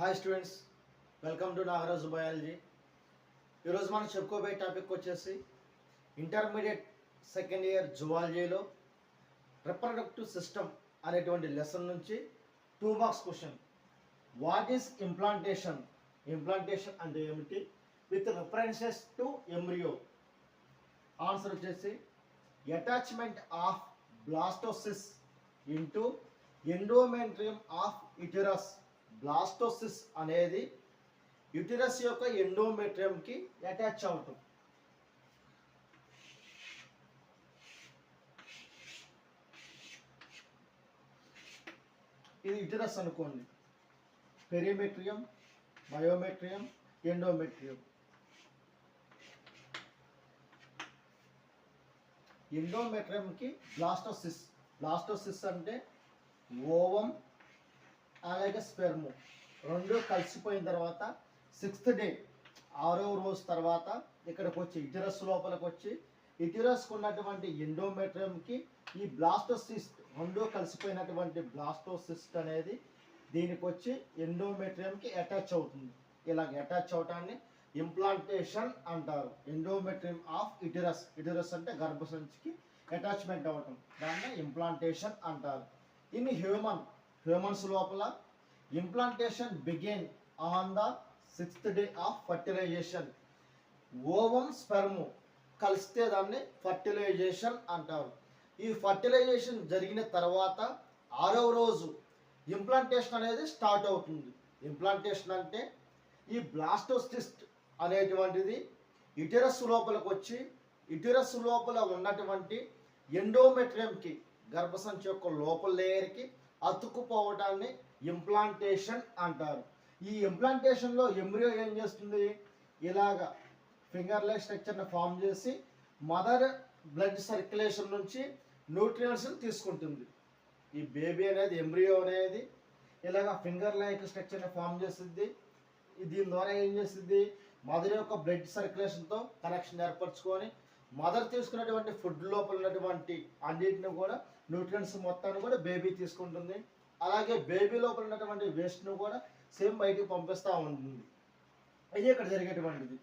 Hi students, welcome to Nagaraju biology. ఈరోజు మనం చెప్పుకోబోయే టాపిక్ వచ్చేసి ఇంటర్మీడియట్ సెకండ్ ఇయర్ జువాలజీలో రిప్రొడక్టివ్ సిస్టమ్ అనేటువంటి లెసన్ నుంచి 2 marks question. What is implantation? Implantation అంటే ఏమిటి with references to embryo. Answer వచ్చేసి attachment of blastocyst into endometrium of uterus. Blastocyst అనేది యుటెరస్ యొక్క ఎండోమెట్రియంకి అటాచ్ అవుతుంది. ఇది యుటెరస్ అనుకోండి. Perimetrium, myometrium, endometrium. ఎండోమెట్రియంకి బ్లాస్టోసిస్. బ్లాస్టోసిస్ అంటే ఓవం అలాగే స్పెర్మ్ రెండు కలిసిపోయిన తర్వాత 6th డే 6వ రోజు తర్వాత ఇక్కడికి వచ్చి యుటెరస్ లోపలికి వచ్చి యుటెరస్కు ఉన్నటువంటి ఎండోమెట్రియంకి ఈ బ్లాస్టోసిస్ట్ రెండు కలిసిపోయినటువంటి బ్లాస్టోసిస్ట్ అనేది దీనికి వచ్చి ఎండోమెట్రియంకి అటాచ్ అవుతుంది. ఇలాగ అటాచ్ అవటాన్ని ఇంప్లాంటేషన్ అంటారు. Endometrium of uterus. యుటెరస్ అంటే గర్భసంచికి అటాచ్మెంట్ అవ్వటం, దాన్ని ఇంప్లాంటేషన్ అంటారు. ఇన్ హ్యూమన్స్ లోపల implantation begin on the 6th day of fertilization. Ovum sperm కలిస్తే దాన్ని ఫర్టిలైజేషన్ అంటారు. ఈ ఫర్టిలైజేషన్ జరిగిన తర్వాత 6వ రోజు ఇంప్లాంటేషన్ అనేది స్టార్ట్ అవుతుంది. ఇంప్లాంటేషన్ అంటే ఈ బ్లాస్టోసిస్ట్ అనేటువంటిది యుటెరస్ లోపలికి వచ్చి యుటెరస్ లోపల ఉన్నటువంటి ఎండోమెట్రియంకి గర్భసంచి యొక్క లోపల లేయర్కి అతుక్కుపోవడాన్ని ఇంప్లాంటేషన్ అంటారు. ఈ ఇంప్లాంటేషన్లో ఎంబ్రియో ఏం చేస్తుంది? ఇలాగ ఫింగర్ లైక్ స్ట్రక్చర్ని ఫామ్ చేసి మదర్ బ్లడ్ సర్క్యులేషన్ నుంచి న్యూట్రియంట్స్ని తీసుకుంటుంది. ఈ బేబీ అనేది ఎంబ్రియో అనేది ఇలాగ ఫింగర్ లైక్ స్ట్రక్చర్ని ఫామ్ చేస్తుంది. దీని ద్వారా ఏం చేస్తుంది? మదర్ యొక్క బ్లడ్ సర్క్యులేషన్తో కనెక్షన్ ఏర్పరచుకొని మదర్ తీసుకున్నటువంటి ఫుడ్ లోపల ఉన్నటువంటి అన్నింటిని కూడా న్యూట్రియంట్స్ మొత్తాన్ని కూడా బేబీ తీసుకుంటుంది. అలాగే బేబీ లోపల ఉన్నటువంటి వేస్ట్ను కూడా సేమ్ బయటికి పంపిస్తూ ఉంటుంది. ఇది ఇక్కడ జరిగేటువంటిది.